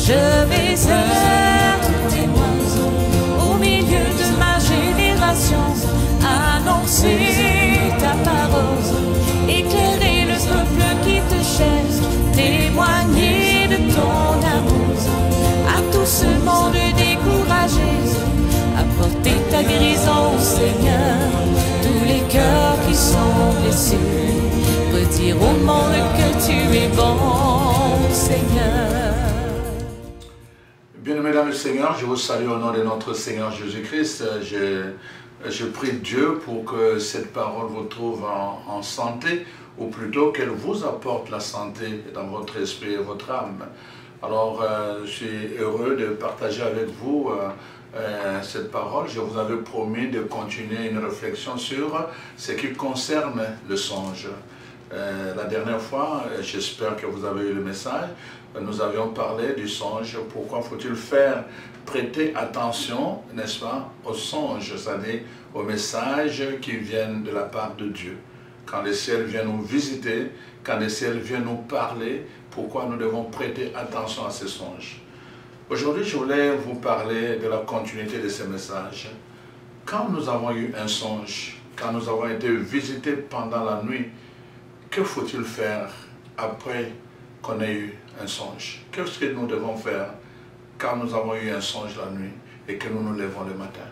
Je vais être témoin au milieu de ma génération, annoncer ta parole, éclairer le peuple qui te cherche, témoigner de ton amour à tout ce monde découragé, apporter ta guérison, Seigneur, tous les cœurs qui sont blessés, redire au monde que tu es bon, Seigneur. Bien-aimés dans le Seigneur, je vous salue au nom de notre Seigneur Jésus-Christ. Je prie Dieu pour que cette parole vous trouve en santé, ou plutôt qu'elle vous apporte la santé dans votre esprit et votre âme. Alors, je suis heureux de partager avec vous cette parole. Je vous avais promis de continuer une réflexion sur ce qui concerne le songe. La dernière fois, j'espère que vous avez eu le message, nous avions parlé du songe. Pourquoi faut-il faire prêter attention, n'est-ce pas, aux songes, c'est-à-dire aux messages qui viennent de la part de Dieu. Quand le ciel vient nous visiter, quand le ciel vient nous parler, pourquoi nous devons prêter attention à ces songes. Aujourd'hui, je voulais vous parler de la continuité de ces messages. Quand nous avons eu un songe, quand nous avons été visités pendant la nuit, que faut-il faire après qu'on ait eu un songe? Qu'est-ce que nous devons faire quand nous avons eu un songe la nuit et que nous nous levons le matin?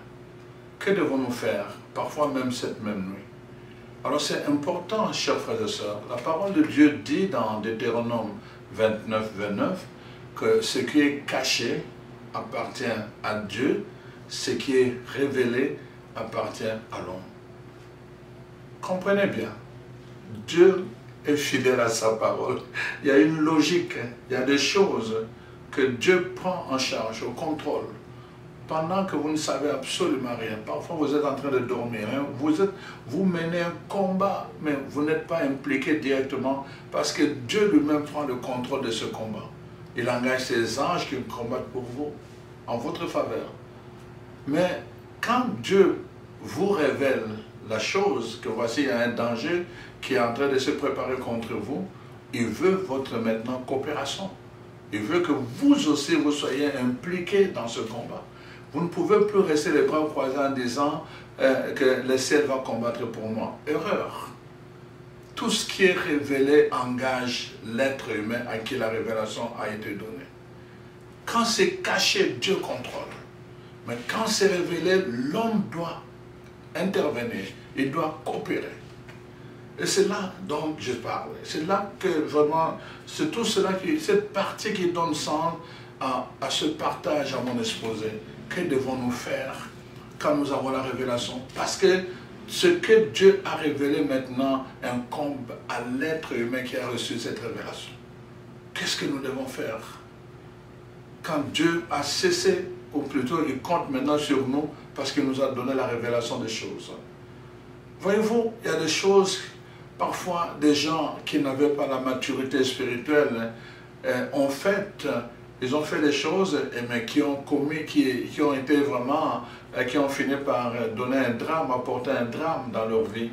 Que devons-nous faire, parfois même cette même nuit? Alors c'est important, chers frères et sœurs, la parole de Dieu dit dans Deutéronome 29, 29, que ce qui est caché appartient à Dieu, ce qui est révélé appartient à l'homme. Comprenez bien, Dieu est fidèle à sa parole. Il y a une logique, il y a des choses que Dieu prend en charge, au contrôle, pendant que vous ne savez absolument rien. Parfois vous êtes en train de dormir, hein? Vous menez un combat, mais vous n'êtes pas impliqué directement, parce que Dieu lui-même prend le contrôle de ce combat. Il engage ses anges qui combattent pour vous, en votre faveur. Mais quand Dieu vous révèle la chose, que voici il y a un danger qui est en train de se préparer contre vous, il veut votre maintenant coopération. Il veut que vous aussi vous soyez impliqués dans ce combat. Vous ne pouvez plus rester les bras croisés en disant que le ciel va combattre pour moi. Erreur. Tout ce qui est révélé engage l'être humain à qui la révélation a été donnée. Quand c'est caché, Dieu contrôle. Mais quand c'est révélé, l'homme doit intervenir, il doit coopérer. Et c'est là dont je parle. C'est là que vraiment, c'est tout cela, cette partie qui donne sens à ce partage à mon exposé. Que devons-nous faire quand nous avons la révélation? Parce que ce que Dieu a révélé maintenant incombe à l'être humain qui a reçu cette révélation. Qu'est-ce que nous devons faire? Quand Dieu a cessé, ou plutôt il compte maintenant sur nous parce qu'il nous a donné la révélation des choses. Voyez-vous, il y a des choses, parfois des gens qui n'avaient pas la maturité spirituelle ils ont fait des choses mais qui ont commis, qui ont été vraiment, qui ont fini par donner un drame, apporter un drame dans leur vie.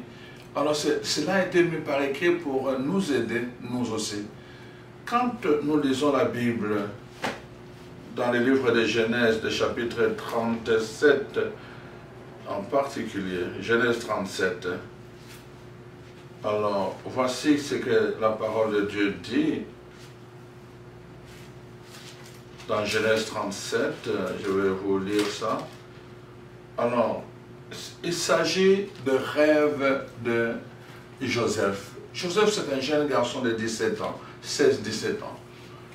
Alors cela a été mis par écrit pour nous aider, nous aussi. Quand nous lisons la Bible, dans le livre de Genèse, de chapitre 37, en particulier, Genèse 37, alors voici ce que la parole de Dieu dit. Dans Genèse 37, je vais vous lire ça. Alors, il s'agit de rêve de Joseph. Joseph, c'est un jeune garçon de 17 ans, 16-17 ans.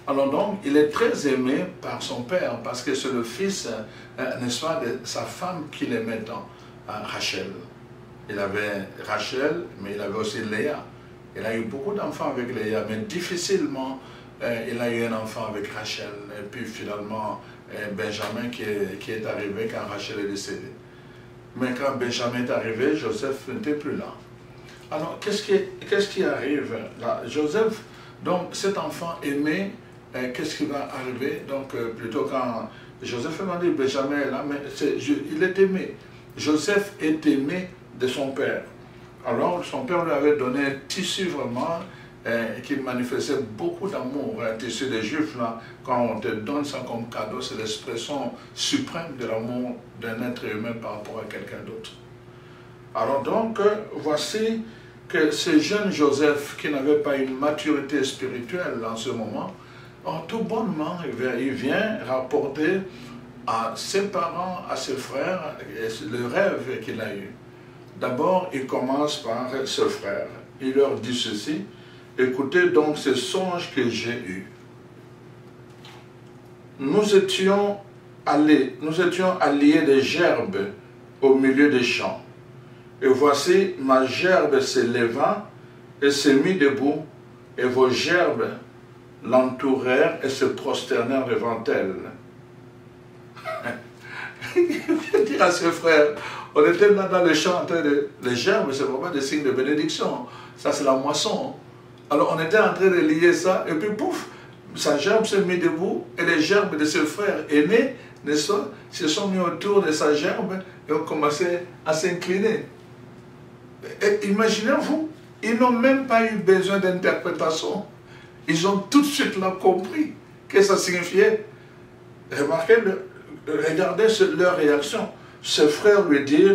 Alors donc, il est très aimé par son père, parce que c'est le fils, n'est-ce pas, de sa femme qu'il aimait tant, Rachel. Il avait Rachel, mais il avait aussi Léa. Il a eu beaucoup d'enfants avec Léa, mais difficilement, il a eu un enfant avec Rachel. Et puis finalement, Benjamin qui est arrivé quand Rachel est décédée. Mais quand Benjamin est arrivé, Joseph n'était plus là. Alors, qu'est-ce qui arrive là? Joseph, donc cet enfant aimé, qu'est-ce qui va arriver? Donc, plutôt quand Joseph m'a dit, Benjamin est là, mais il est aimé. Joseph est aimé de son père. Alors, son père lui avait donné un tissu vraiment qu'il manifestait beaucoup d'amour. Tu sais, les Juifs, là, quand on te donne ça comme cadeau, c'est l'expression suprême de l'amour d'un être humain par rapport à quelqu'un d'autre. Alors donc, voici que ce jeune Joseph, qui n'avait pas une maturité spirituelle en ce moment, tout bonnement, il vient rapporter à ses parents, à ses frères, le rêve qu'il a eu. D'abord, il commence par ce frère. Il leur dit ceci: écoutez donc ce songe que j'ai eu. Nous étions alliés des gerbes au milieu des champs. Et voici, ma gerbe se leva et se mit debout, et vos gerbes l'entourèrent et se prosternèrent devant elle. Je dis à ses frères, on était là dans le champ en train de... Les gerbes, c'est vraiment des signes de bénédiction. Ça, c'est la moisson. Alors, on était en train de lier ça, et puis pouf, sa gerbe se mit debout, et les gerbes de ses frères aînés, n'est-ce pas, se sont mis autour de sa gerbe et ont commencé à s'incliner. Imaginez-vous, ils n'ont même pas eu besoin d'interprétation. Ils ont tout de suite là compris ce que ça signifiait. Remarquez, regardez leur réaction. Ce frère lui dit,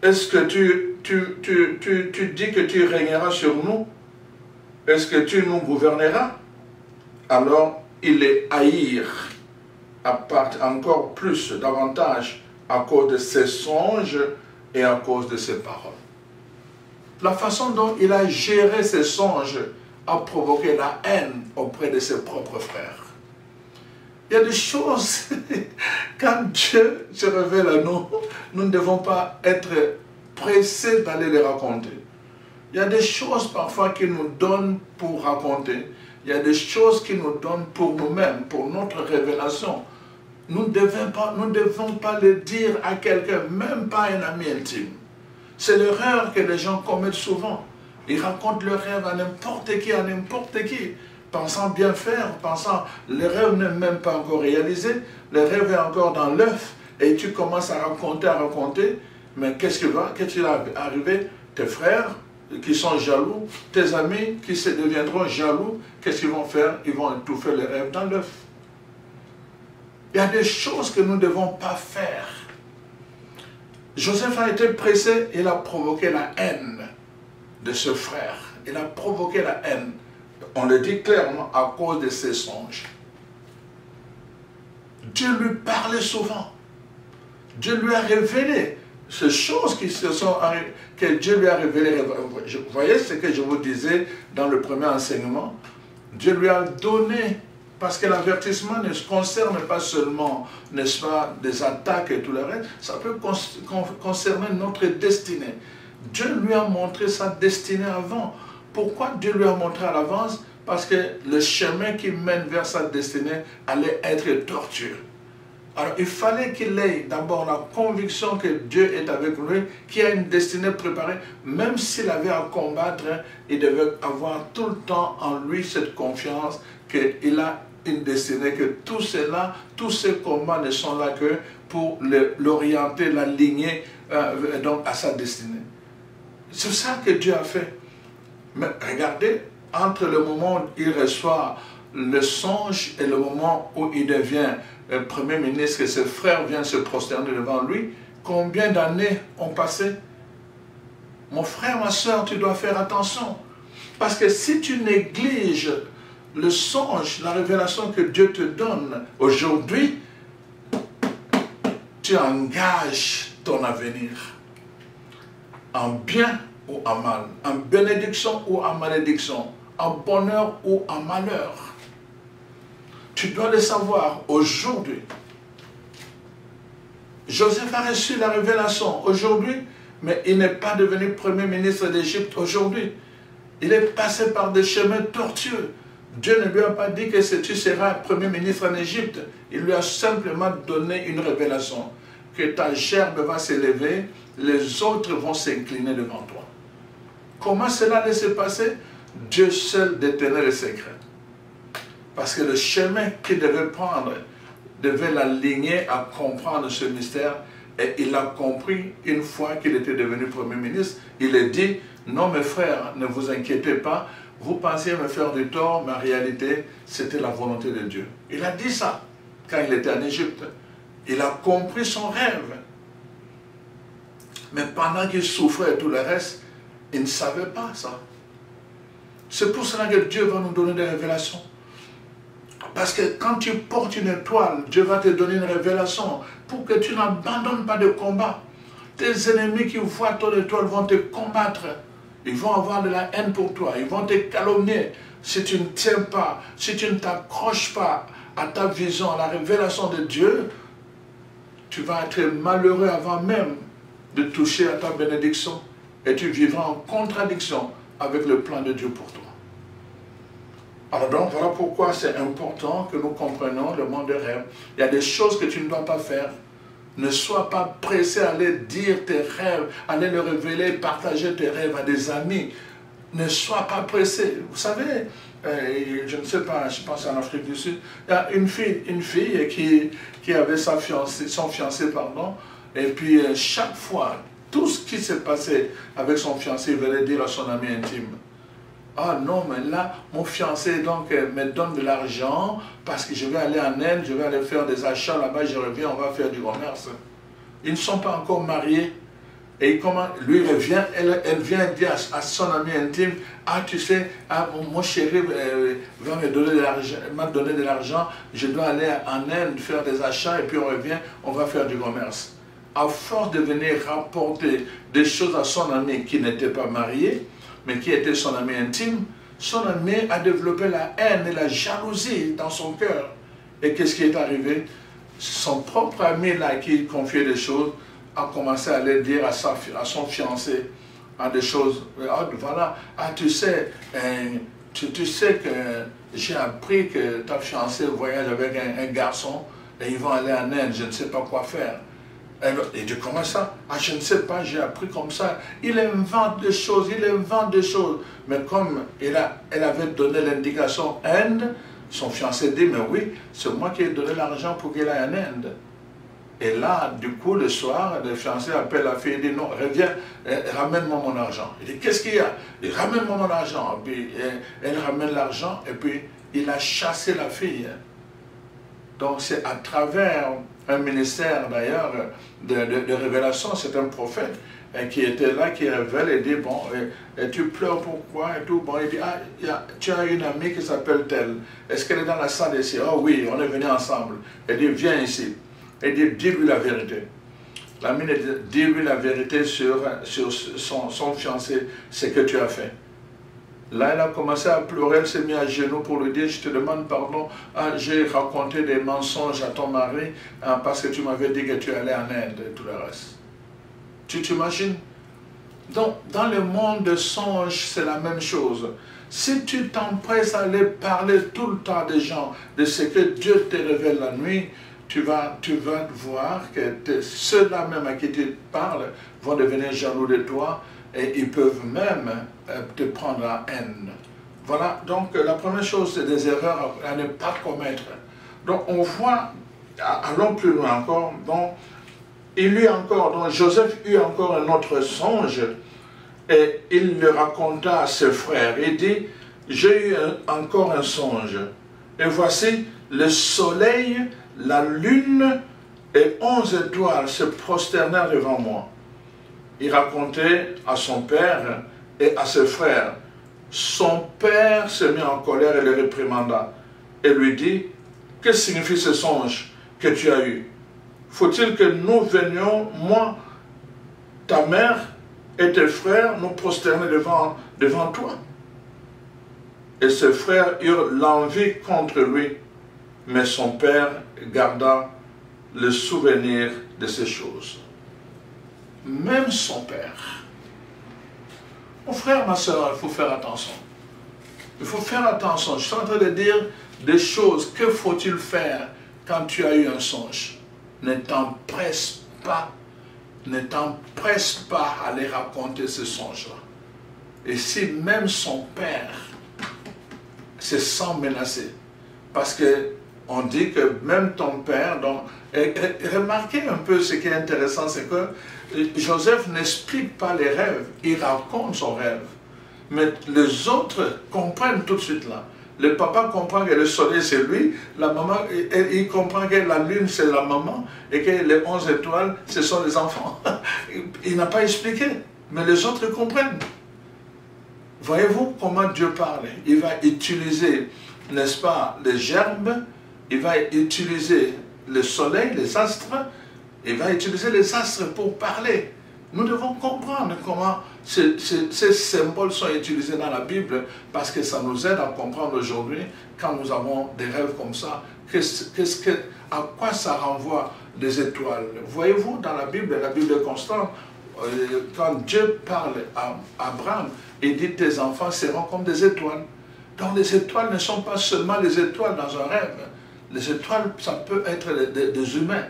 est-ce que tu dis que tu régneras sur nous? Est-ce que tu nous gouverneras? Alors, ils les haïrent encore plus, davantage, à cause de ses songes et à cause de ses paroles. La façon dont il a géré ses songes a provoqué la haine auprès de ses propres frères. Il y a des choses, quand Dieu se révèle à nous, nous ne devons pas être pressés d'aller les raconter. Il y a des choses parfois qu'il nous donne pour raconter. Il y a des choses qu'il nous donne pour nous-mêmes, pour notre révélation. Nous ne devons pas le dire à quelqu'un, même pas un ami intime. C'est l'erreur que les gens commettent souvent. Ils racontent leur rêve à n'importe qui, pensant bien faire, pensant le rêve n'est même pas encore réalisé, le rêve est encore dans l'œuf, et tu commences à raconter, mais qu'est-ce qui va arriver? Tes frères qui sont jaloux, tes amis qui se deviendront jaloux, qu'est-ce qu'ils vont faire? Ils vont étouffer le rêve dans l'œuf. Il y a des choses que nous ne devons pas faire. Joseph a été pressé, il a provoqué la haine de ce frère. Il a provoqué la haine. On le dit clairement à cause de ses songes. Dieu lui parlait souvent. Dieu lui a révélé ces choses qui se sont arrivées, que Dieu lui a révélées. Vous voyez ce que je vous disais dans le premier enseignement? Dieu lui a donné, parce que l'avertissement ne concerne pas seulement, n'est-ce pas, des attaques et tout le reste, ça peut concerner notre destinée. Dieu lui a montré sa destinée avant. Pourquoi Dieu lui a montré à l'avance? Parce que le chemin qui mène vers sa destinée allait être tortueux. Alors il fallait qu'il ait d'abord la conviction que Dieu est avec lui, qu'il a une destinée préparée. Même s'il avait à combattre, il devait avoir tout le temps en lui cette confiance qu'il a une destinée, que tout cela, tous ces combats ne sont là que pour l'orienter, l'aligner donc à sa destinée. C'est ça que Dieu a fait. Mais regardez, entre le moment où il reçoit le songe et le moment où il devient Premier ministre et ses frères viennent se prosterner devant lui, combien d'années ont passé? Mon frère, ma soeur, tu dois faire attention. Parce que si tu négliges le songe, la révélation que Dieu te donne aujourd'hui, tu engages ton avenir en bien ou en mal, en bénédiction ou en malédiction, en bonheur ou en malheur. Tu dois le savoir aujourd'hui. Joseph a reçu la révélation aujourd'hui, mais il n'est pas devenu premier ministre d'Égypte aujourd'hui. Il est passé par des chemins tortueux. Dieu ne lui a pas dit que tu seras premier ministre en Égypte. Il lui a simplement donné une révélation. Que ta gerbe va s'élever, les autres vont s'incliner devant toi. Comment cela allait se passer? Dieu seul détenait le secret. Parce que le chemin qu'il devait prendre devait l'aligner à comprendre ce mystère. Et il l'a compris une fois qu'il était devenu Premier ministre. Il a dit, non mes frères, ne vous inquiétez pas, vous pensiez me faire du tort, mais en réalité, c'était la volonté de Dieu. Il a dit ça quand il était en Égypte. Il a compris son rêve. Mais pendant qu'il souffrait et tout le reste, il ne savait pas ça. C'est pour cela que Dieu va nous donner des révélations. Parce que quand tu portes une étoile, Dieu va te donner une révélation pour que tu n'abandonnes pas de combat. Tes ennemis qui voient ton étoile vont te combattre. Ils vont avoir de la haine pour toi. Ils vont te calomnier. Si tu ne tiens pas, si tu ne t'accroches pas à ta vision, à la révélation de Dieu, tu vas être malheureux avant même de toucher à ta bénédiction. Et tu vivras en contradiction avec le plan de Dieu pour toi. Alors donc, voilà pourquoi c'est important que nous comprenions le monde des rêves. Il y a des choses que tu ne dois pas faire. Ne sois pas pressé à aller dire tes rêves, à aller le révéler, partager tes rêves à des amis. Ne sois pas pressé. Vous savez, je ne sais pas, je pense en Afrique du Sud, il y a une fille qui avait son fiancé, et puis chaque fois, tout ce qui s'est passé avec son fiancé, il venait dire à son ami intime. Ah non, mais là, mon fiancé donc, me donne de l'argent parce que je vais aller en Inde, je vais aller faire des achats là-bas, je reviens, on va faire du commerce. Ils ne sont pas encore mariés. Et comment lui revient, elle vient dire à son ami intime, ah tu sais, ah, mon chéri va me donner de l'argent, m'a donné de l'argent, je dois aller en Inde faire des achats et puis on revient, on va faire du commerce. À force de venir rapporter des choses à son ami qui n'était pas marié, mais qui était son ami intime, son ami a développé la haine et la jalousie dans son cœur. Et qu'est-ce qui est arrivé? Son propre ami là qui confiait des choses a commencé à aller dire à son fiancé des choses. Ah, voilà, ah, tu sais, tu sais que j'ai appris que ta fiancée voyage avec un garçon et ils vont aller en Inde, je ne sais pas quoi faire. Et tu commences ça? Ah, je ne sais pas, j'ai appris comme ça. Il invente des choses, Mais comme elle avait donné l'indication Inde, son fiancé dit, mais oui, c'est moi qui ai donné l'argent pour qu'elle aille en Inde. Et là, du coup, le soir, le fiancé appelle la fille et dit, non, reviens, ramène-moi mon argent. Il dit, qu'est-ce qu'il y a? Il dit, ramène-moi mon argent. Et puis, elle ramène l'argent et puis, il a chassé la fille. Donc, c'est à travers un ministère, d'ailleurs, de révélation, c'est un prophète qui était là, qui révèle et dit, bon, et tu pleures pourquoi et tout. Bon, il dit, ah, tu as une amie qui s'appelle telle. Est-ce qu'elle est dans la salle ici? Oh oui, on est venus ensemble. Elle dit, viens ici. Elle dit, dis-lui la vérité. L'ami dit, dis-lui la vérité sur son fiancé, ce que tu as fait. Là, elle a commencé à pleurer, elle s'est mise à genoux pour lui dire, je te demande pardon, j'ai raconté des mensonges à ton mari parce que tu m'avais dit que tu allais en Inde et tout le reste. Tu t'imagines? Donc, dans le monde de songes, c'est la même chose. Si tu t'empresses à aller parler tout le temps des gens, de ce que Dieu te révèle la nuit, tu vas voir que ceux-là même à qui tu parles vont devenir jaloux de toi et ils peuvent même te prendre la haine. Voilà, donc la première chose, c'est des erreurs à ne pas commettre. Donc on voit, allons plus loin encore, donc Joseph eut encore un autre songe et il le raconta à ses frères. Il dit, j'ai eu encore un songe et voici le soleil, la lune et 11 étoiles se prosternèrent devant moi. Il racontait à son père et à ses frères. Son père se mit en colère et le réprimanda et lui dit, que signifie ce songe que tu as eu? Faut-il que nous venions, moi, ta mère et tes frères, nous prosterner devant toi? Et ses frères eurent l'envie contre lui, mais son père garda le souvenir de ces choses. Même son père. Mon frère, ma soeur, il faut faire attention. Il faut faire attention. Je suis en train de dire des choses. Que faut-il faire quand tu as eu un songe? Ne t'empresse pas. Ne t'empresse pas à aller raconter ce songe-là. Et si même son père se sent menacé, parce que on dit que même ton père, donc, remarquez un peu ce qui est intéressant, c'est que Joseph n'explique pas les rêves, il raconte son rêve. Mais les autres comprennent tout de suite là. Le papa comprend que le soleil c'est lui, la maman, il comprend que la lune c'est la maman et que les 11 étoiles ce sont les enfants. Il n'a pas expliqué, mais les autres comprennent. Voyez-vous comment Dieu parle? Il va utiliser, n'est-ce pas, les gerbes, il va utiliser le soleil, les astres, il va utiliser les astres pour parler. Nous devons comprendre comment ces symboles sont utilisés dans la Bible parce que ça nous aide à comprendre aujourd'hui, quand nous avons des rêves comme ça, à quoi ça renvoie les étoiles. Voyez-vous, dans la Bible est constante, quand Dieu parle à Abraham, il dit tes enfants seront comme des étoiles. Donc les étoiles ne sont pas seulement les étoiles dans un rêve. Les étoiles, ça peut être des humains.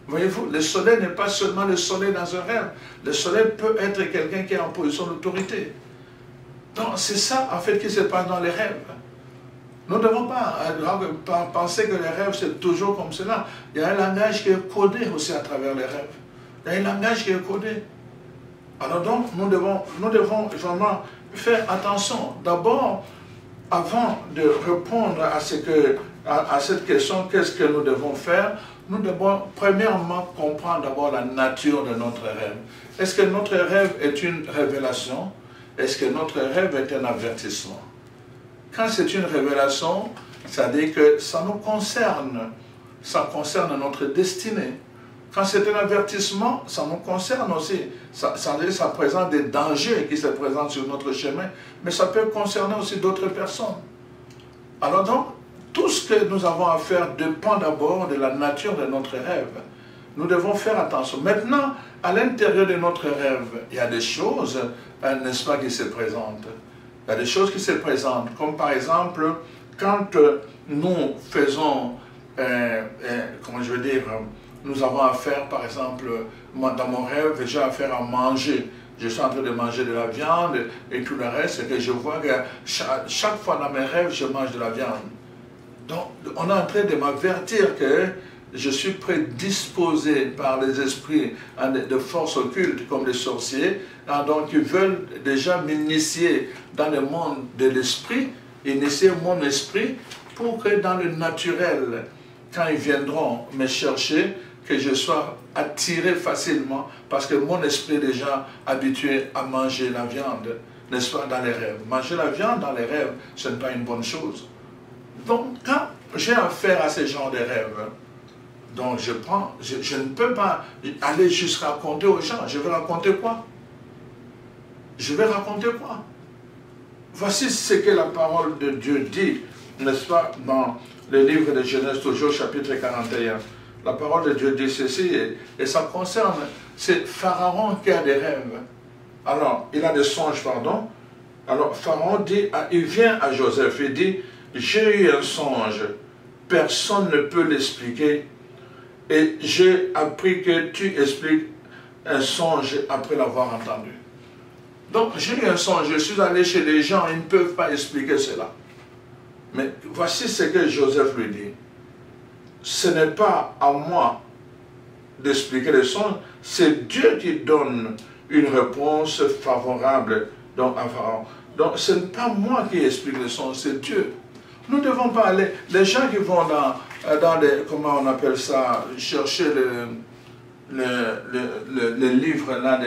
Voyez-vous, le soleil n'est pas seulement le soleil dans un rêve. Le soleil peut être quelqu'un qui est en position d'autorité. Donc c'est ça en fait qui se passe dans les rêves. Nous ne devons pas penser que les rêves c'est toujours comme cela. Il y a un langage qui est codé aussi à travers les rêves. Il y a un langage qui est codé. Alors donc nous devons vraiment faire attention. D'abord, avant de répondre à cette question, qu'est-ce que nous devons faire? Nous devons premièrement comprendre d'abord la nature de notre rêve. Est-ce que notre rêve est une révélation? Est-ce que notre rêve est un avertissement? Quand c'est une révélation, ça dit que ça nous concerne. Ça concerne notre destinée. Quand c'est un avertissement, ça nous concerne aussi. Ça présente des dangers qui se présentent sur notre chemin, mais ça peut concerner aussi d'autres personnes. Alors donc, tout ce que nous avons à faire dépend d'abord de la nature de notre rêve. Nous devons faire attention. Maintenant, à l'intérieur de notre rêve, il y a des choses, n'est-ce pas, qui se présentent. Il y a des choses qui se présentent, comme par exemple, quand nous faisons, comment je veux dire, nous avons affaire, par exemple, moi, dans mon rêve, j'ai affaire à manger. Je suis en train de manger de la viande et tout le reste, et que je vois que chaque fois dans mes rêves, je mange de la viande. Donc, on est en train de m'avertir que je suis prédisposé par les esprits de forces occultes, comme les sorciers, donc ils veulent déjà m'initier dans le monde de l'esprit, initier mon esprit, pour que dans le naturel, quand ils viendront me chercher, que je sois attiré facilement, parce que mon esprit est déjà habitué à manger la viande, n'est-ce pas, dans les rêves. Manger la viande dans les rêves, ce n'est pas une bonne chose. Donc, quand j'ai affaire à ce genre de rêves, donc je ne peux pas aller juste raconter aux gens. Je vais raconter quoi? Je vais raconter quoi? Voici ce que la parole de Dieu dit, n'est-ce pas, dans le livre de Genèse, toujours chapitre 41. La parole de Dieu dit ceci, et ça concerne, c'est Pharaon qui a des rêves. Alors, il a des songes, pardon. Alors, Pharaon dit, il vient à Joseph, il dit, j'ai eu un songe, personne ne peut l'expliquer, et j'ai appris que tu expliques un songe après l'avoir entendu. Donc, j'ai eu un songe, je suis allé chez les gens, ils ne peuvent pas expliquer cela. Mais voici ce que Joseph lui dit. Ce n'est pas à moi d'expliquer les songes, c'est Dieu qui donne une réponse favorable donc, à Pharaon. Donc, ce n'est pas moi qui explique les songes, c'est Dieu. Nous ne devons pas aller, les gens qui vont dans des, comment on appelle ça, chercher le livre là,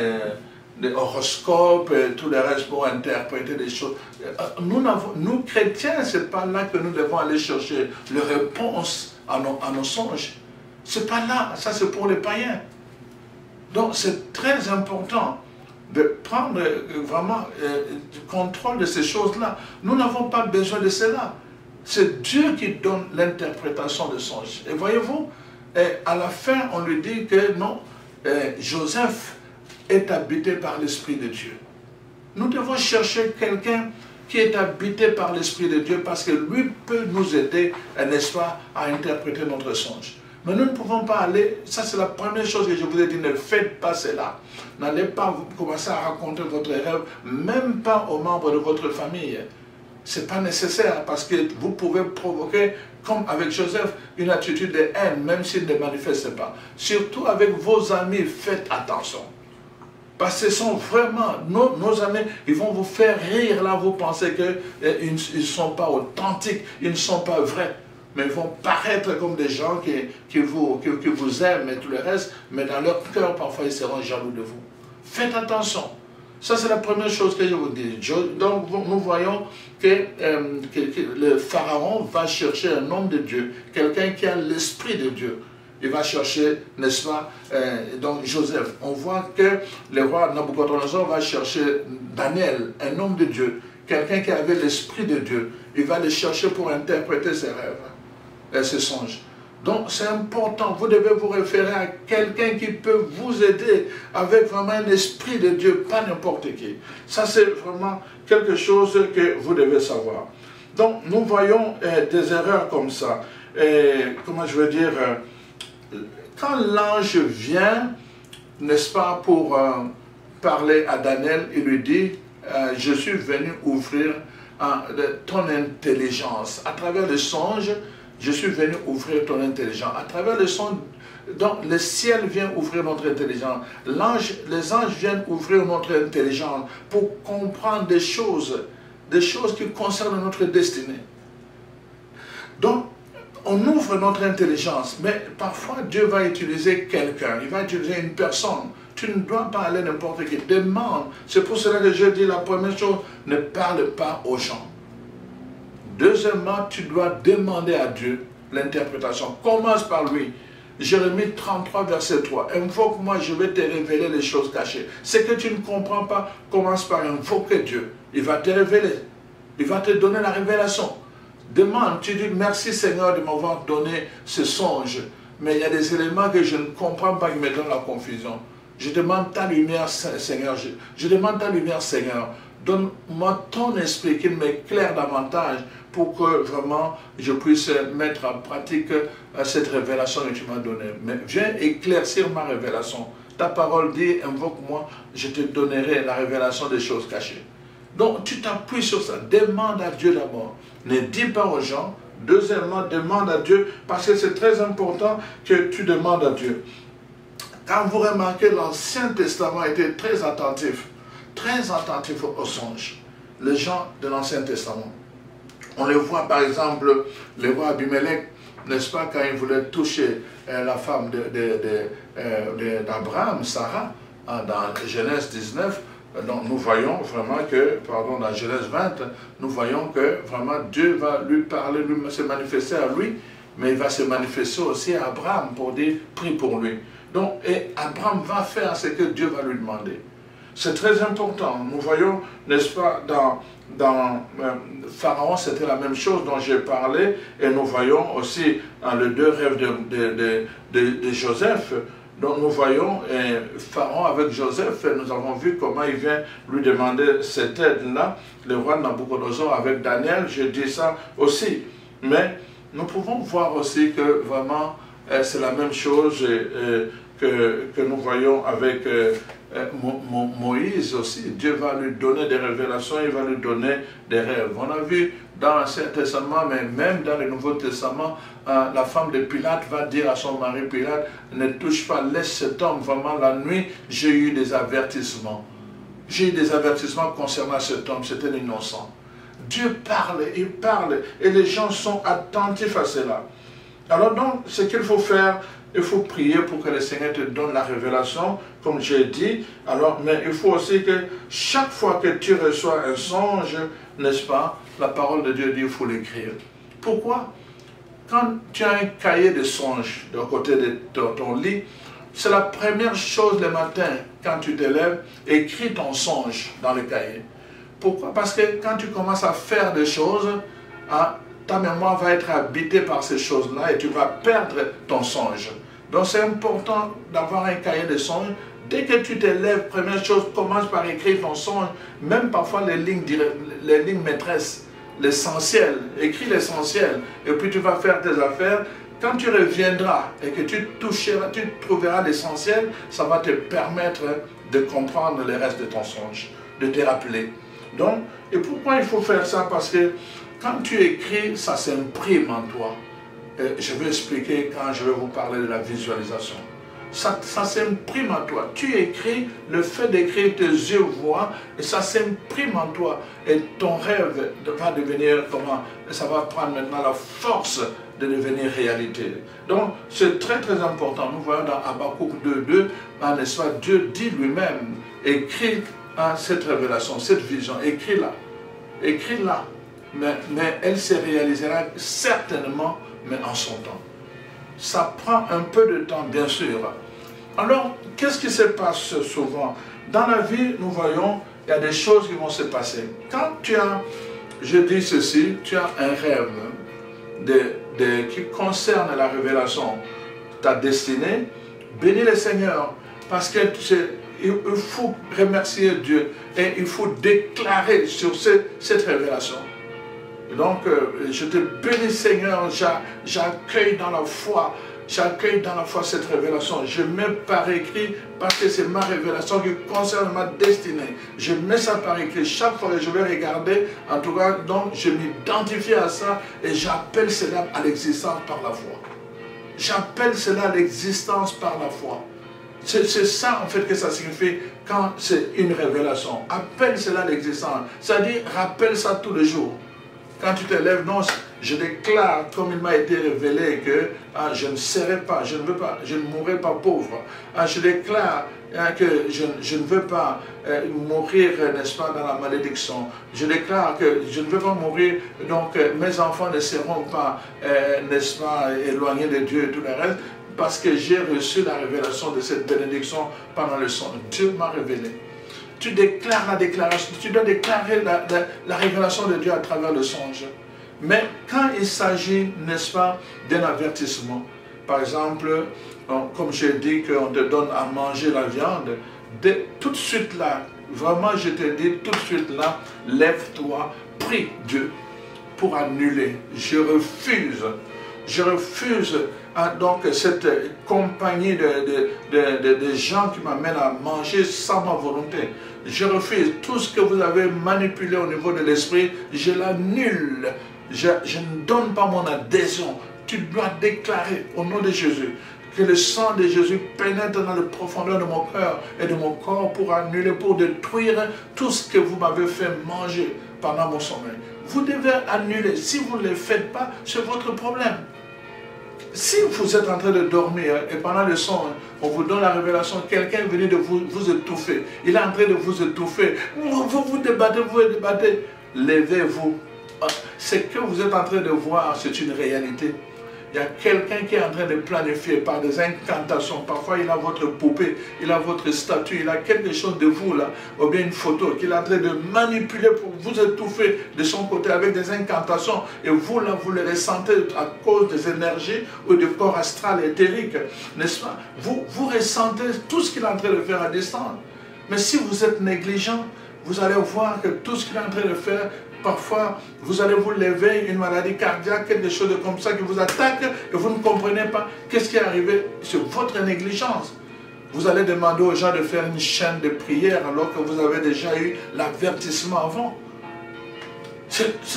des horoscopes et tout le reste pour interpréter des choses. Nous chrétiens, ce n'est pas là que nous devons aller chercher les réponses à nos songes. Ce n'est pas là, ça c'est pour les païens. Donc c'est très important de prendre vraiment le contrôle de ces choses-là. Nous n'avons pas besoin de cela. C'est Dieu qui donne l'interprétation des songes. Et voyez-vous, à la fin, on lui dit que non, Joseph est habité par l'Esprit de Dieu. Nous devons chercher quelqu'un qui est habité par l'Esprit de Dieu parce que lui peut nous aider, n'est-ce pas, à interpréter notre songe. Mais nous ne pouvons pas aller, ça c'est la première chose que je vous ai dit, ne faites pas cela. N'allez pas commencer à raconter votre rêve, même pas aux membres de votre famille. Ce n'est pas nécessaire parce que vous pouvez provoquer, comme avec Joseph, une attitude de haine, même s'il ne manifeste pas. Surtout avec vos amis, faites attention. Parce que ce sont vraiment nos amis, ils vont vous faire rire là, vous pensez qu'ils ne sont pas authentiques, ils ne sont pas vrais. Mais ils vont paraître comme des gens qui vous aiment et tout le reste, mais dans leur cœur, parfois, ils seront jaloux de vous. Faites attention. Ça, c'est la première chose que je vous dis. Donc, nous voyons que le Pharaon va chercher un homme de Dieu, quelqu'un qui a l'esprit de Dieu. Il va chercher, n'est-ce pas, donc Joseph. On voit que le roi Nabucodonosor va chercher Daniel, un homme de Dieu, quelqu'un qui avait l'esprit de Dieu. Il va le chercher pour interpréter ses rêves et ses songes. Donc c'est important, vous devez vous référer à quelqu'un qui peut vous aider avec vraiment un esprit de Dieu, pas n'importe qui. Ça c'est vraiment quelque chose que vous devez savoir. Donc nous voyons des erreurs comme ça. Comment je veux dire, quand l'ange vient, n'est-ce pas, pour parler à Daniel, il lui dit, je suis venu ouvrir ton intelligence. À travers le songe, je suis venu ouvrir ton intelligence. À travers le songe, donc le ciel vient ouvrir notre intelligence. Les anges viennent ouvrir notre intelligence pour comprendre des choses qui concernent notre destinée. Donc, on ouvre notre intelligence, mais parfois Dieu va utiliser quelqu'un, il va utiliser une personne. Tu ne dois pas aller n'importe qui. Demande. C'est pour cela que je dis la première chose, ne parle pas aux gens. Deuxièmement, tu dois demander à Dieu l'interprétation. Commence par lui. Jérémie 33, verset 3. Invoque-moi, je vais te révéler les choses cachées. Ce que tu ne comprends pas, commence par invoquer Dieu. Il va te révéler. Il va te donner la révélation. Demande, tu dis merci Seigneur de m'avoir donné ce songe. Mais il y a des éléments que je ne comprends pas qui me donnent la confusion. Je demande ta lumière, Seigneur. Je demande ta lumière, Seigneur. Donne-moi ton esprit qui m'éclaire davantage pour que vraiment je puisse mettre en pratique cette révélation que tu m'as donnée. Mais viens éclaircir ma révélation. Ta parole dit, invoque-moi, je te donnerai la révélation des choses cachées. Donc tu t'appuies sur ça. Demande à Dieu d'abord. Ne dis pas aux gens. Deuxièmement, demande à Dieu parce que c'est très important que tu demandes à Dieu. Quand vous remarquez, l'Ancien Testament était très attentif aux songes. Les gens de l'Ancien Testament. On le voit par exemple, le roi Abimelech, n'est-ce pas, quand il voulait toucher la femme d'Abraham, Sarah, dans Genèse 19, donc nous voyons vraiment que, pardon, dans Genèse 20, nous voyons que vraiment Dieu va lui parler, se manifester à lui, mais il va se manifester aussi à Abraham pour dire, prie pour lui. Donc, et Abraham va faire ce que Dieu va lui demander. C'est très important. Nous voyons, n'est-ce pas, dans Pharaon, c'était la même chose dont j'ai parlé, et nous voyons aussi dans les deux rêves de Joseph. Donc nous voyons Pharaon avec Joseph, et nous avons vu comment il vient lui demander cette aide-là, le roi Nabucodonosor avec Daniel, je dis ça aussi. Mais nous pouvons voir aussi que vraiment c'est la même chose que nous voyons avec Moïse aussi. Dieu va lui donner des révélations, il va lui donner des rêves. On a vu dans l'Ancien Testament, mais même dans le Nouveau Testament, la femme de Pilate va dire à son mari Pilate, ne touche pas, laisse cet homme. Vraiment la nuit, j'ai eu des avertissements. J'ai eu des avertissements concernant cet homme, c'était innocent. Dieu parle, il parle, et les gens sont attentifs à cela. Alors donc, ce qu'il faut faire, il faut prier pour que le Seigneur te donne la révélation, comme j'ai dit. Alors, mais il faut aussi que chaque fois que tu reçois un songe, n'est-ce pas, la parole de Dieu dit qu'il faut l'écrire. Pourquoi? Quand tu as un cahier de songes de côté de ton lit, c'est la première chose le matin, quand tu te lèves, écris ton songe dans le cahier. Pourquoi? Parce que quand tu commences à faire des choses, ta mémoire va être habitée par ces choses-là et tu vas perdre ton songe. Donc c'est important d'avoir un cahier de songes. Dès que tu te lèves, première chose, commence par écrire ton songe, même parfois les lignes maîtresses, l'essentiel, écris l'essentiel, et puis tu vas faire tes affaires. Quand tu reviendras et que tu trouveras l'essentiel, ça va te permettre de comprendre le reste de ton songe, de te rappeler. Donc, et pourquoi il faut faire ça? Parce que quand tu écris, ça s'imprime en toi. Je vais expliquer quand je vais vous parler de la visualisation. Ça s'imprime en toi. Tu écris, le fait d'écrire, tes yeux voient, et ça s'imprime en toi. Et ton rêve va devenir comment? Ça va prendre maintenant la force de devenir réalité. Donc, c'est très très important. Nous voyons dans Habakkuk 2.2, n'est-ce pas, Dieu dit lui-même, écris cette révélation, cette vision, écris-la. Écris-la. Mais elle se réalisera certainement, mais en son temps. Ça prend un peu de temps, bien sûr. Alors, qu'est-ce qui se passe souvent? Dans la vie, nous voyons, il y a des choses qui vont se passer. Quand tu as, je dis ceci, tu as un rêve qui concerne la révélation, ta destinée, bénis le Seigneur, parce qu'il faut remercier Dieu et il faut déclarer sur cette révélation. Donc, je te bénis Seigneur, j'accueille dans la foi, cette révélation. Je mets par écrit, parce que c'est ma révélation qui concerne ma destinée. Je mets ça par écrit. Chaque fois que je vais regarder, en tout cas, donc je m'identifie à ça et j'appelle cela à l'existence par la foi. J'appelle cela à l'existence par la foi. C'est ça en fait que ça signifie quand c'est une révélation. Appelle cela à l'existence. C'est-à-dire, rappelle ça tous les jours. Quand tu te lèves, non, je déclare, comme il m'a été révélé, que je ne serai pas, je ne veux pas, je ne mourrai pas pauvre. Je déclare que je ne veux pas mourir, n'est-ce pas, dans la malédiction. Je déclare que je ne veux pas mourir, donc mes enfants ne seront pas, n'est-ce pas, éloignés de Dieu et tout le reste, parce que j'ai reçu la révélation de cette bénédiction pendant le songe. Dieu m'a révélé. Tu déclares la déclaration, tu dois déclarer la révélation de Dieu à travers le songe. Mais quand il s'agit, n'est-ce pas, d'un avertissement, par exemple, comme j'ai dit qu'on te donne à manger la viande, tout de suite là, vraiment je te dis tout de suite là, lève-toi, prie Dieu pour annuler. Je refuse donc cette compagnie de gens qui m'amènent à manger sans ma volonté. Je refuse tout ce que vous avez manipulé au niveau de l'esprit, je l'annule. Je ne donne pas mon adhésion. Tu dois déclarer au nom de Jésus que le sang de Jésus pénètre dans les profondeurs de mon cœur et de mon corps pour annuler, pour détruire tout ce que vous m'avez fait manger pendant mon sommeil. Vous devez annuler. Si vous ne le faites pas, c'est votre problème. Si vous êtes en train de dormir et pendant le son, on vous donne la révélation, quelqu'un est venu de vous étouffer, il est en train de vous étouffer, vous débattez, levez-vous. Ce que vous êtes en train de voir, c'est une réalité. Il y a quelqu'un qui est en train de planifier par des incantations. Parfois, il a votre poupée, il a votre statue, il a quelque chose de vous là, ou bien une photo qu'il est en train de manipuler pour vous étouffer de son côté avec des incantations. Et vous là, vous le ressentez à cause des énergies ou du corps astral éthérique, n'est-ce pas? Vous ressentez tout ce qu'il est en train de faire à distance. Mais si vous êtes négligent, vous allez voir que tout ce qu'il est en train de faire, parfois, vous allez vous lever, une maladie cardiaque, quelque chose de comme ça qui vous attaque et vous ne comprenez pas qu'est-ce qui est arrivé. C'est votre négligence. Vous allez demander aux gens de faire une chaîne de prière alors que vous avez déjà eu l'avertissement avant.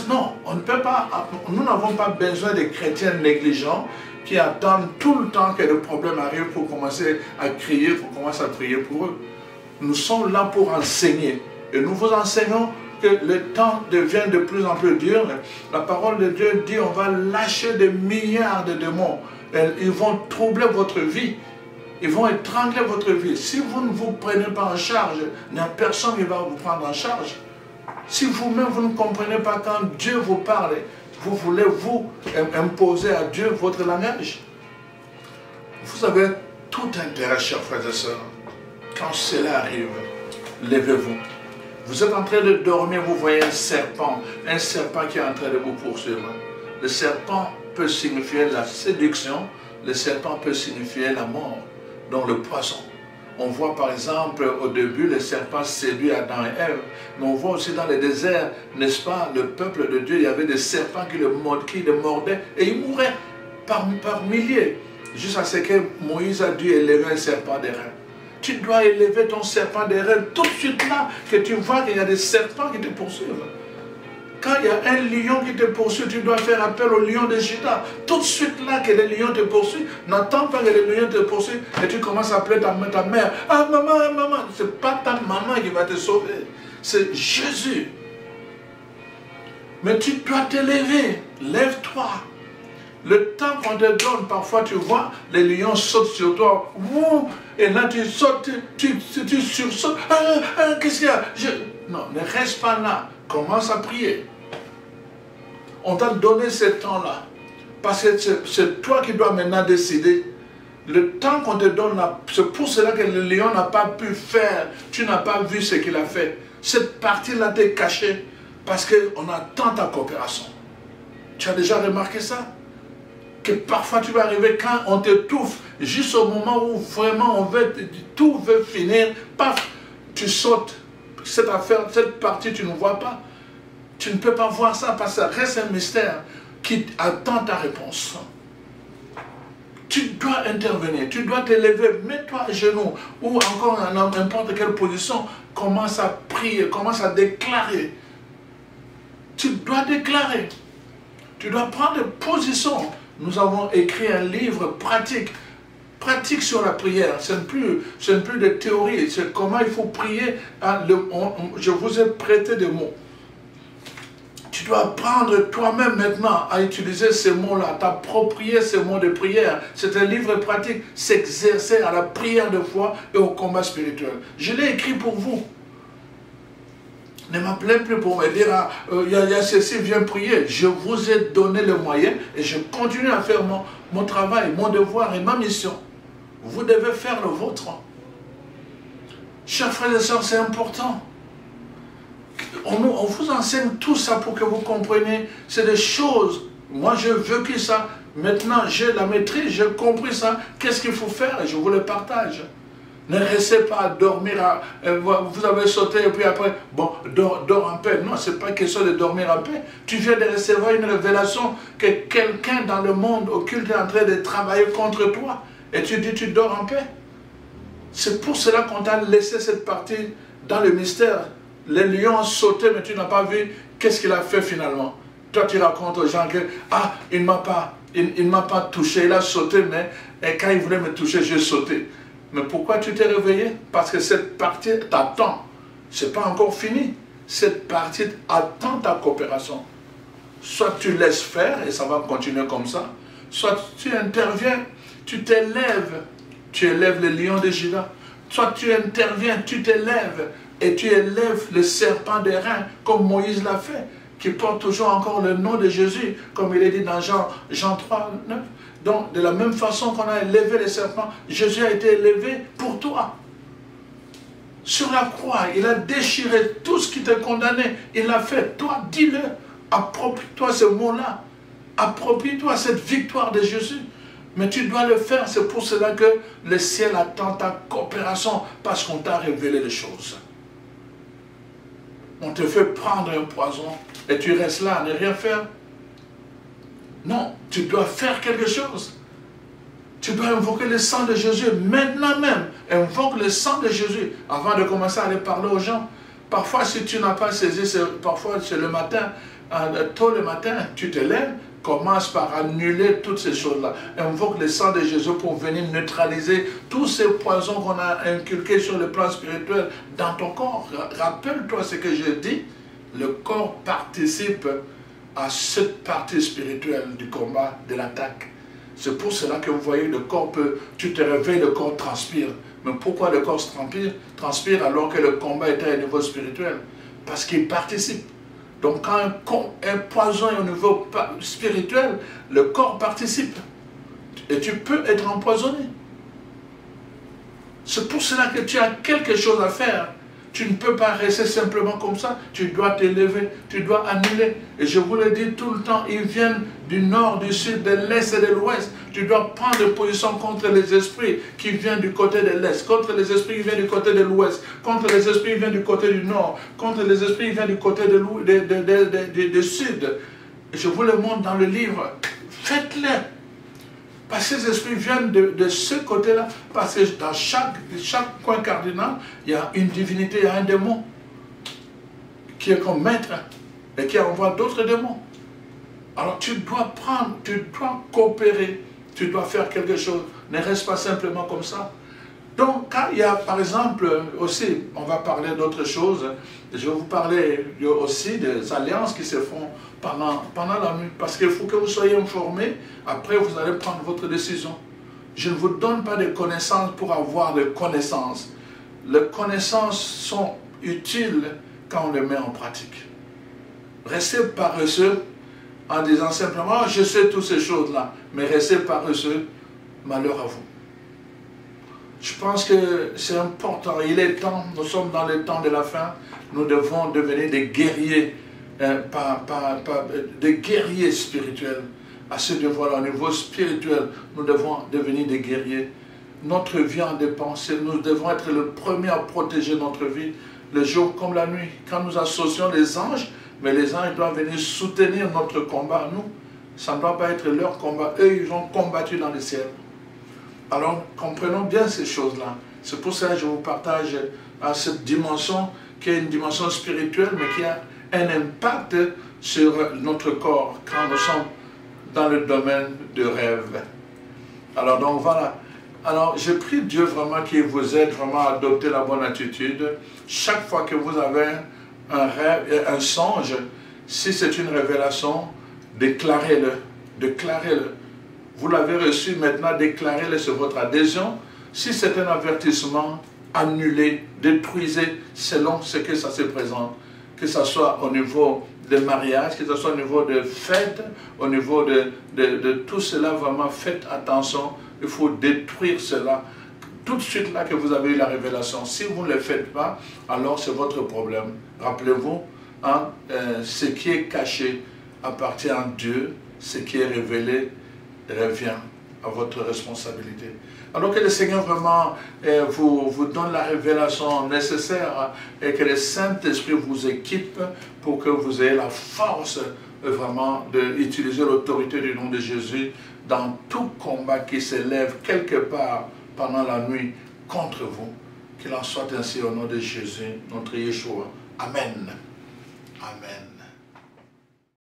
Non, on ne peut pas, nous n'avons pas besoin de chrétiens négligents qui attendent tout le temps que le problème arrive pour commencer à crier, pour commencer à prier pour eux. Nous sommes là pour enseigner et nous vous enseignons que le temps devient de plus en plus dur. La parole de Dieu dit on va lâcher des milliards de démons. Ils vont troubler votre vie. Ils vont étrangler votre vie. Si vous ne vous prenez pas en charge, il n'y a personne qui va vous prendre en charge. Si vous-même vous ne comprenez pas quand Dieu vous parle, vous voulez vous imposer à Dieu votre langage. Vous avez tout intérêt, chers frères et sœurs. Quand cela arrive, levez-vous. Vous êtes en train de dormir, vous voyez un serpent qui est en train de vous poursuivre. Le serpent peut signifier la séduction, le serpent peut signifier la mort, donc le poison. On voit par exemple au début le serpent séduit Adam et Ève, mais on voit aussi dans le désert, n'est-ce pas, le peuple de Dieu, il y avait des serpents qui le mordaient et ils mouraient par milliers, jusqu'à ce que Moïse a dû élever un serpent d'airain. Tu dois élever ton serpent d'airain tout de suite là, que tu vois qu'il y a des serpents qui te poursuivent. Quand il y a un lion qui te poursuit, tu dois faire appel au lion de Juda. Tout de suite là que le lion te poursuit, n'attends pas que le lion te poursuit et tu commences à appeler ta mère. Ah maman, maman, ce n'est pas ta maman qui va te sauver, c'est Jésus. Mais tu dois te lever, lève-toi. Le temps qu'on te donne, parfois tu vois, les lions sautent sur toi. Et là tu sautes, tu sursautes. Qu'est-ce qu'il y a? Non, ne reste pas là. Commence à prier. On t'a donné ce temps-là. Parce que c'est toi qui dois maintenant décider. Le temps qu'on te donne là, c'est pour cela que le lion n'a pas pu faire. Tu n'as pas vu ce qu'il a fait. Cette partie-là t'est cachée. Parce qu'on attend ta coopération. Tu as déjà remarqué ça? Que parfois tu vas arriver quand on t'étouffe, juste au moment où vraiment tout veut finir, paf, tu sautes. Cette affaire, cette partie, tu ne vois pas. Tu ne peux pas voir ça parce que ça reste un mystère qui attend ta réponse. Tu dois intervenir, tu dois te lever, mets-toi à genoux ou encore dans n'importe quelle position, commence à prier, commence à déclarer. Tu dois déclarer. Tu dois prendre position. Nous avons écrit un livre pratique sur la prière. Ce n'est plus de théorie, c'est comment il faut prier. Je vous ai prêté des mots. Tu dois apprendre toi-même maintenant à utiliser ces mots-là, t'approprier ces mots de prière. C'est un livre pratique, s'exercer à la prière de foi et au combat spirituel. Je l'ai écrit pour vous. Ne m'appelez plus pour me dire, il y a ceci, viens prier. Je vous ai donné le moyen et je continue à faire mon travail, mon devoir et ma mission. Vous devez faire le vôtre. Chers frères et sœurs, c'est important. On vous enseigne tout ça pour que vous compreniez. C'est des choses. Moi, j'ai vécu ça. Maintenant, j'ai la maîtrise, j'ai compris ça. Qu'est-ce qu'il faut faire? Et je vous le partage. Ne restez pas à dormir, vous avez sauté et puis après, bon, dors en paix. Non, ce n'est pas question de dormir en paix. Tu viens de recevoir une révélation que quelqu'un dans le monde occulte est en train de travailler contre toi. Et tu dis, tu dors en paix. C'est pour cela qu'on t'a laissé cette partie dans le mystère. Les lions ont sauté, mais tu n'as pas vu qu'est-ce qu'il a fait finalement. Toi, tu racontes aux gens que, il ne m'a pas touché, il a sauté, mais quand il voulait me toucher, j'ai sauté. Mais pourquoi tu t'es réveillé? Parce que cette partie t'attend. Ce n'est pas encore fini. Cette partie attend ta coopération. Soit tu laisses faire et ça va continuer comme ça. Soit tu interviens, tu t'élèves. Tu élèves le lion de Juda. Soit tu interviens, tu t'élèves et tu élèves le serpent des reins comme Moïse l'a fait, qui porte toujours encore le nom de Jésus, comme il est dit dans Jean 3, 9. Donc, de la même façon qu'on a élevé les serpents, Jésus a été élevé pour toi. Sur la croix, il a déchiré tout ce qui te condamnait. Il l'a fait. Toi, dis-le. Approprie-toi ce mot-là. Approprie-toi cette victoire de Jésus. Mais tu dois le faire. C'est pour cela que le ciel attend ta coopération, parce qu'on t'a révélé les choses. On te fait prendre un poison et tu restes là à ne rien faire. Non, tu dois faire quelque chose. Tu dois invoquer le sang de Jésus maintenant même. Invoque le sang de Jésus avant de commencer à aller parler aux gens. Parfois, si tu n'as pas saisi, parfois c'est le matin, tôt le matin, tu te lèves, commence par annuler toutes ces choses-là. Invoque le sang de Jésus pour venir neutraliser tous ces poisons qu'on a inculqués sur le plan spirituel dans ton corps. Rappelle-toi ce que je dis. Le corps participe à cette partie spirituelle du combat, de l'attaque. C'est pour cela que vous voyez, le corps tu te réveilles, le corps transpire. Mais pourquoi le corps transpire alors que le combat est à un niveau spirituel? Parce qu'il participe. Donc quand un poison est au niveau spirituel, le corps participe. Et tu peux être empoisonné. C'est pour cela que tu as quelque chose à faire. Tu ne peux pas rester simplement comme ça. Tu dois t'élever, tu dois annuler. Et je vous le dis tout le temps, ils viennent du nord, du sud, de l'est et de l'ouest. Tu dois prendre position contre les esprits qui viennent du côté de l'est, contre les esprits qui viennent du côté de l'ouest, contre les esprits qui viennent du côté du nord, contre les esprits qui viennent du côté du sud. Et je vous le montre dans le livre. Faites-le. Parce que ces esprits viennent de ce côté-là. Parce que dans chaque coin cardinal, il y a une divinité, il y a un démon qui est comme maître. et qui envoie d'autres démons. Alors tu dois prendre, tu dois coopérer, tu dois faire quelque chose. Ne reste pas simplement comme ça. Donc quand il y a par exemple aussi, on va parler d'autres choses, je vais vous parler aussi des alliances qui se font pendant la nuit. Parce qu'il faut que vous soyez informés, après vous allez prendre votre décision. Je ne vous donne pas de connaissances pour avoir de connaissances. Les connaissances sont utiles quand on les met en pratique. Restez paresseux en disant simplement, je sais toutes ces choses-là, mais restez paresseux, malheur à vous. Je pense que c'est important, il est temps, nous sommes dans le temps de la fin, nous devons devenir des guerriers, des guerriers spirituels. À ce niveau-là, au niveau spirituel, nous devons devenir des guerriers. Notre vie en dépend, nous devons être le premier à protéger notre vie, le jour comme la nuit. Quand nous associons les anges, mais les anges doivent venir soutenir notre combat à nous. Ça ne doit pas être leur combat. Eux, ils ont combattu dans le ciel. Alors, comprenons bien ces choses-là. C'est pour ça que je vous partage à cette dimension qui est une dimension spirituelle, mais qui a un impact sur notre corps quand nous sommes dans le domaine de rêve. Alors, donc voilà. Alors, je prie Dieu vraiment qu'il vous aide vraiment à adopter la bonne attitude. Chaque fois que vous avez un rêve, un songe, si c'est une révélation, déclarez-le. Déclarez-le. Vous l'avez reçu, maintenant déclarez-le sur votre adhésion. Si c'est un avertissement, annulez, détruisez selon ce que ça se présente. Que ce soit au niveau de mariage, que ce soit au niveau de fête, au niveau de tout cela, vraiment faites attention. Il faut détruire cela. Tout de suite là que vous avez eu la révélation, si vous ne le faites pas, alors c'est votre problème. Rappelez-vous, hein, ce qui est caché appartient à Dieu, ce qui est révélé revient à votre responsabilité. Alors que le Seigneur vraiment vous donne la révélation nécessaire et que le Saint-Esprit vous équipe pour que vous ayez la force vraiment d'utiliser l'autorité du nom de Jésus dans tout combat qui s'élève quelque part pendant la nuit contre vous. Qu'il en soit ainsi au nom de Jésus, notre Yeshua. Amen. Amen.